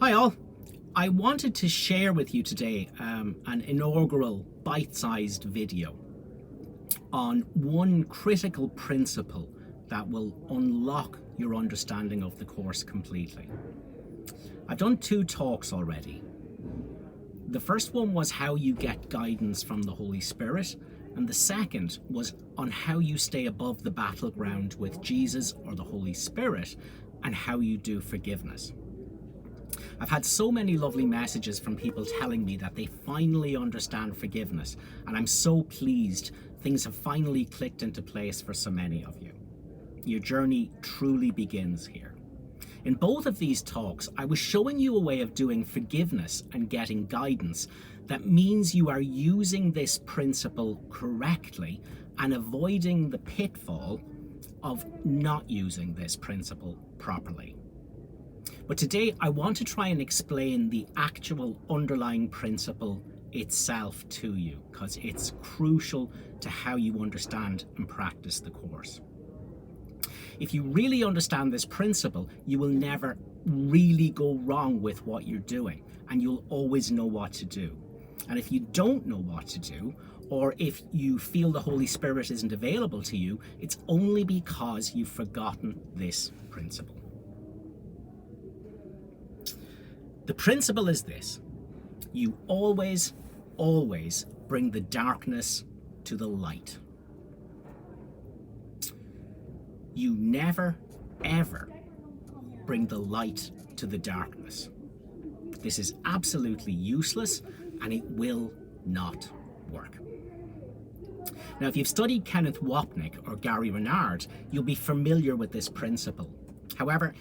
Hi all. I wanted to share with you today an inaugural bite-sized video on one critical principle that will unlock your understanding of the course completely. I've done two talks already. The first one was how you get guidance from the Holy Spirit, and the second was on how you stay above the battleground with Jesus or the Holy Spirit and how you do forgiveness. I've had so many lovely messages from people telling me that they finally understand forgiveness, and I'm so pleased things have finally clicked into place for so many of you. Your journey truly begins here. In both of these talks, I was showing you a way of doing forgiveness and getting guidance that means you are using this principle correctly and avoiding the pitfall of not using this principle properly. But today I want to try and explain the actual underlying principle itself to you, because it's crucial to how you understand and practice the course. If you really understand this principle, you will never really go wrong with what you're doing, and you'll always know what to do. And if you don't know what to do, or if you feel the Holy Spirit isn't available to you, it's only because you've forgotten this principle. The principle is this: you always bring the darkness to the light. You never, ever bring the light to the darkness. This is absolutely useless and it will not work. Now, if you've studied Kenneth Wapnick or Gary Renard, you'll be familiar with this principle. However,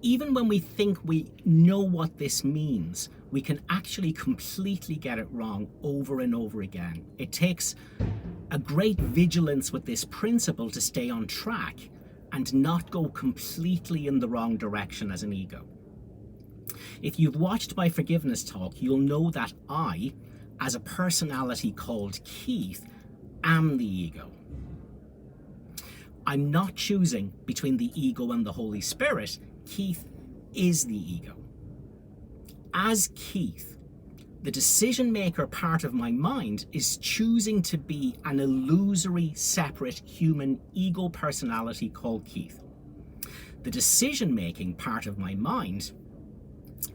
even when we think we know what this means, we can actually completely get it wrong over and over again. It takes a great vigilance with this principle to stay on track and not go completely in the wrong direction as an ego. If you've watched my forgiveness talk, you'll know that I, as a personality called Keith, am the ego. I'm not choosing between the ego and the Holy Spirit. Keith is the ego. As Keith, the decision maker part of my mind is choosing to be an illusory, separate human ego personality called Keith. The decision making part of my mind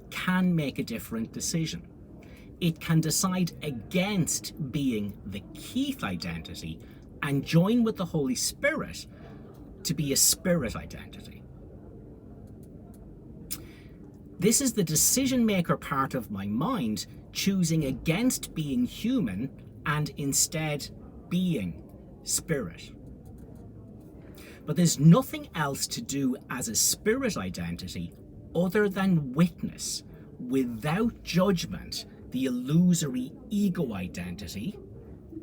can make a different decision. It can decide against being the Keith identity and join with the Holy Spirit to be a spirit identity. This is the decision maker part of my mind choosing against being human and instead being spirit. But there's nothing else to do as a spirit identity other than witness, without judgment, the illusory ego identity,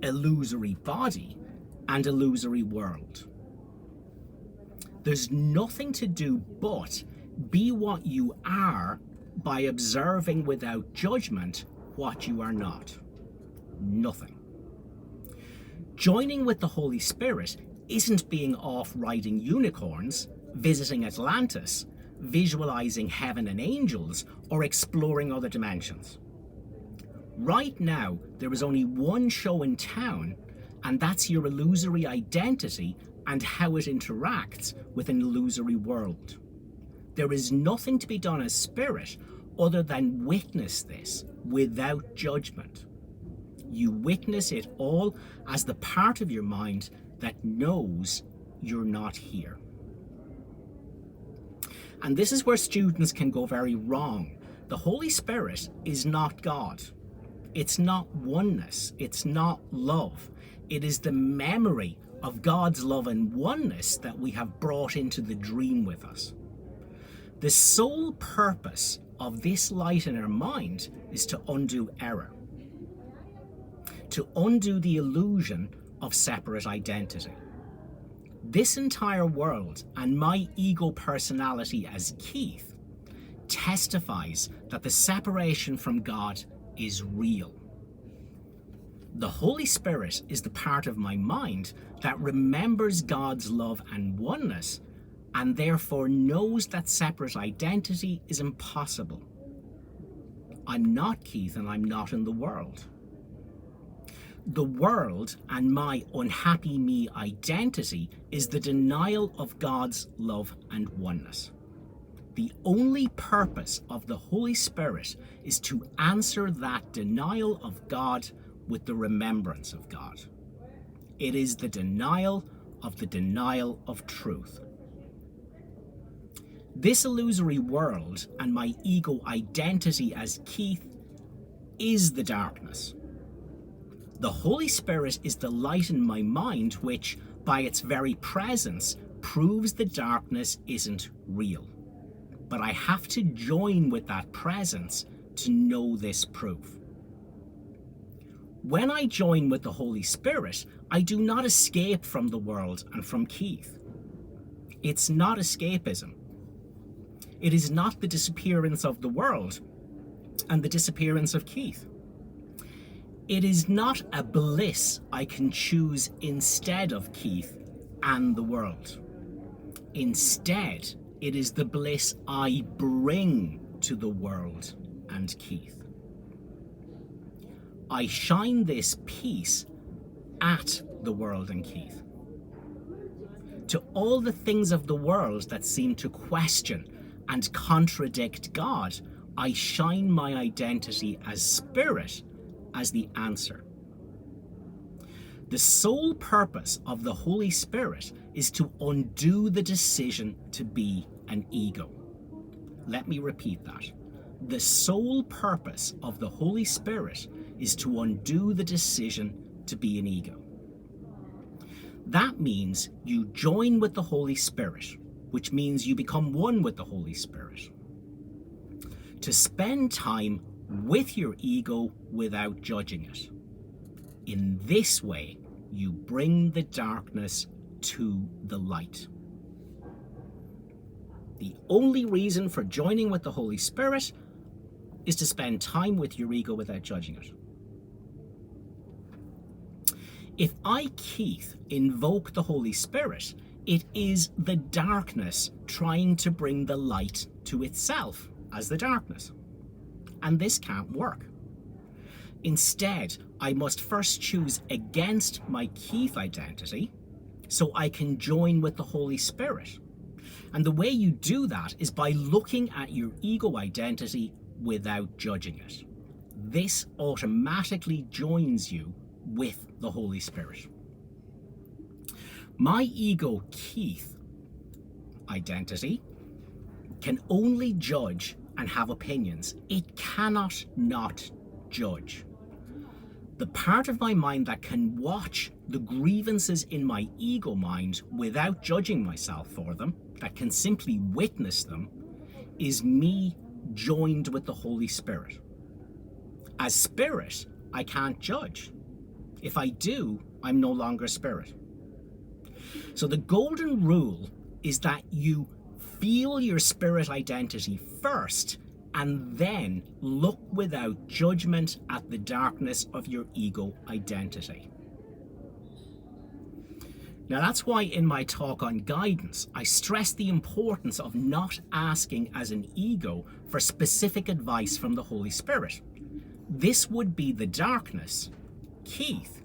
illusory body, and illusory world. There's nothing to do but be what you are by observing without judgment what you are not. Nothing. Joining with the Holy Spirit isn't being off riding unicorns, visiting Atlantis, visualizing heaven and angels, or exploring other dimensions. Right now, there is only one show in town, and that's your illusory identity and how it interacts with an illusory world. There is nothing to be done as spirit other than witness this without judgment. You witness it all as the part of your mind that knows you're not here. And this is where students can go very wrong. The Holy Spirit is not God. It's not oneness. It's not love. It is the memory of God's love and oneness that we have brought into the dream with us. The sole purpose of this light in our mind is to undo error, to undo the illusion of separate identity. This entire world and my ego personality as Keith testifies that the separation from God is real. The Holy Spirit is the part of my mind that remembers God's love and oneness and therefore knows that separate identity is impossible. I'm not Keith and I'm not in the world. The world and my unhappy me identity is the denial of God's love and oneness. The only purpose of the Holy Spirit is to answer that denial of God with the remembrance of God. It is the denial of truth. This illusory world and my ego identity as Keith is the darkness. The Holy Spirit is the light in my mind, which, by its very presence, proves the darkness isn't real. But I have to join with that presence to know this proof. When I join with the Holy Spirit, I do not escape from the world and from Keith. It's not escapism. It is not the disappearance of the world and the disappearance of Keith. It is not a bliss I can choose instead of Keith and the world. Instead, it is the bliss I bring to the world and Keith. I shine this peace at the world and Keith. To all the things of the world that seem to question and contradict God, I shine my identity as Spirit as the answer. The sole purpose of the Holy Spirit is to undo the decision to be an ego. Let me repeat that. The sole purpose of the Holy Spirit is to undo the decision to be an ego. That means you join with the Holy Spirit, which means you become one with the Holy Spirit. To spend time with your ego without judging it. In this way, you bring the darkness to the light. The only reason for joining with the Holy Spirit is to spend time with your ego without judging it. If I, Keith, invoke the Holy Spirit, it is the darkness trying to bring the light to itself as the darkness. And this can't work. Instead, I must first choose against my Keith identity so I can join with the Holy Spirit. And the way you do that is by looking at your ego identity without judging it. This automatically joins you with the Holy Spirit. My ego Keith identity can only judge and have opinions. It cannot not judge. The part of my mind that can watch the grievances in my ego mind without judging myself for them, that can simply witness them, is me joined with the Holy Spirit. As Spirit, I can't judge. If I do, I'm no longer Spirit. So the golden rule is that you feel your Spirit identity first and then look without judgment at the darkness of your ego identity. Now that's why in my talk on guidance, I stress the importance of not asking as an ego for specific advice from the Holy Spirit. This would be the darkness, Keith,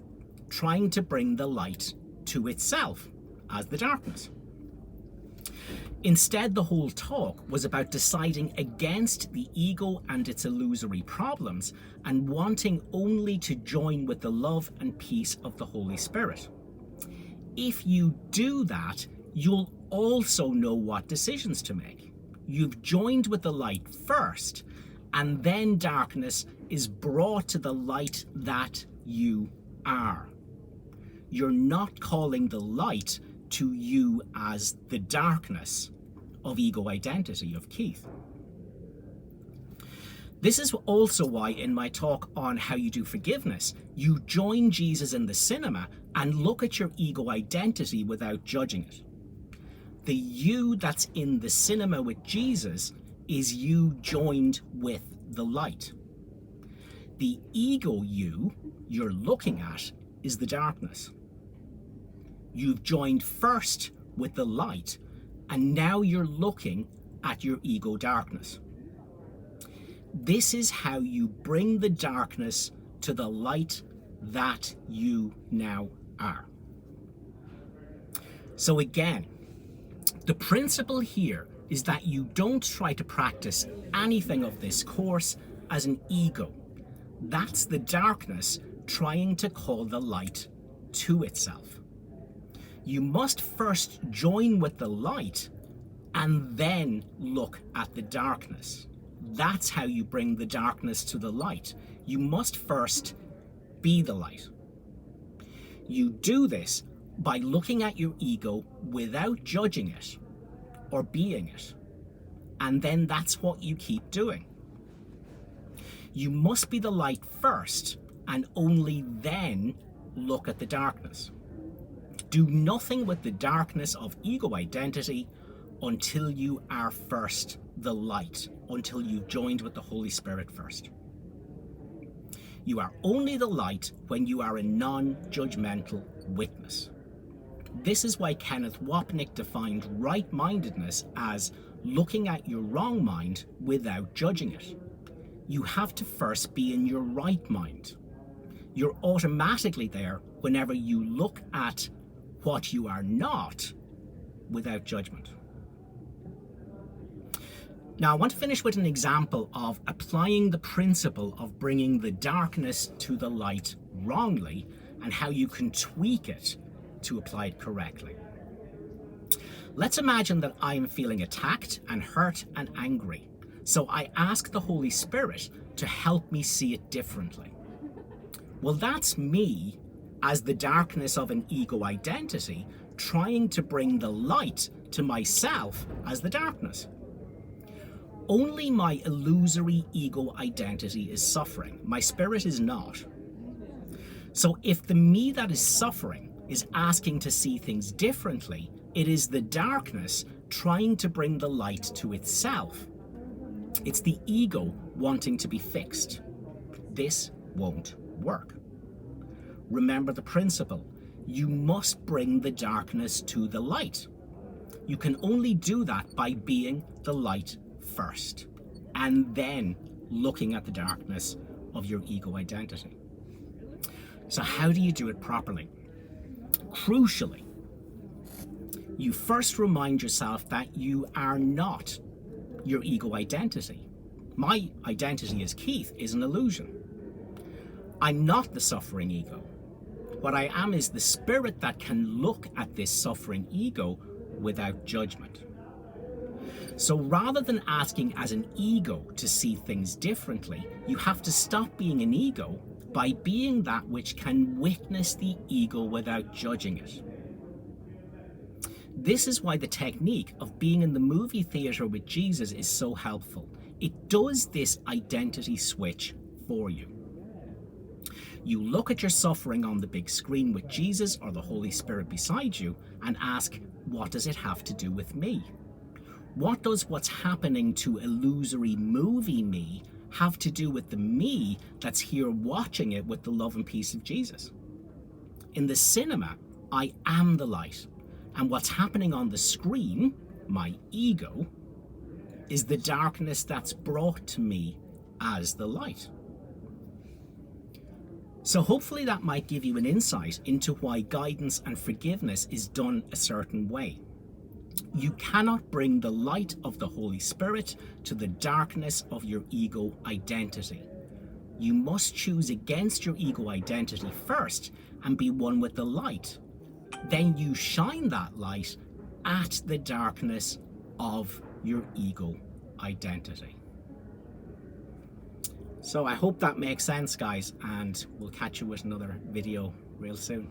trying to bring the light to itself as the darkness. Instead, the whole talk was about deciding against the ego and its illusory problems and wanting only to join with the love and peace of the Holy Spirit. If you do that, you'll also know what decisions to make. You've joined with the light first, and then darkness is brought to the light that you are. You're not calling the light to you as the darkness of ego identity of Keith. This is also why in my talk on how you do forgiveness, you join Jesus in the cinema and look at your ego identity without judging it. The you that's in the cinema with Jesus is you joined with the light. The ego you're looking at is the darkness. You've joined first with the light, and now you're looking at your ego darkness. This is how you bring the darkness to the light that you now are. So again, the principle here is that you don't try to practice anything of this course as an ego. That's the darkness trying to call the light to itself. You must first join with the light and then look at the darkness. That's how you bring the darkness to the light. You must first be the light. You do this by looking at your ego without judging it or being it. And then that's what you keep doing. You must be the light first and only then look at the darkness. Do nothing with the darkness of ego identity until you are first the light, until you've joined with the Holy Spirit first. You are only the light when you are a non-judgmental witness. This is why Kenneth Wapnick defined right-mindedness as looking at your wrong mind without judging it. You have to first be in your right mind. You're automatically there whenever you look at what you are not without judgment. Now, I want to finish with an example of applying the principle of bringing the darkness to the light wrongly and how you can tweak it to apply it correctly. Let's imagine that I am feeling attacked and hurt and angry. So I ask the Holy Spirit to help me see it differently. Well, that's me as the darkness of an ego identity trying to bring the light to myself as the darkness. Only my illusory ego identity is suffering. My spirit is not. So if the me that is suffering is asking to see things differently, it is the darkness trying to bring the light to itself. It's the ego wanting to be fixed. This won't work. Remember the principle. You must bring the darkness to the light. You can only do that by being the light first, and then looking at the darkness of your ego identity. So how do you do it properly? Crucially, you first remind yourself that you are not your ego identity. My identity as Keith is an illusion. I'm not the suffering ego. What I am is the spirit that can look at this suffering ego without judgment. So rather than asking as an ego to see things differently, you have to stop being an ego by being that which can witness the ego without judging it. This is why the technique of being in the movie theater with Jesus is so helpful. It does this identity switch for you. You look at your suffering on the big screen with Jesus or the Holy Spirit beside you and ask, what does it have to do with me? What does what's happening to illusory movie me have to do with the me that's here watching it with the love and peace of Jesus? In the cinema, I am the light, and what's happening on the screen, my ego, is the darkness that's brought to me as the light. So hopefully that might give you an insight into why guidance and forgiveness is done a certain way. You cannot bring the light of the Holy Spirit to the darkness of your ego identity. You must choose against your ego identity first and be one with the light. Then you shine that light at the darkness of your ego identity. So I hope that makes sense, guys, and we'll catch you with another video real soon.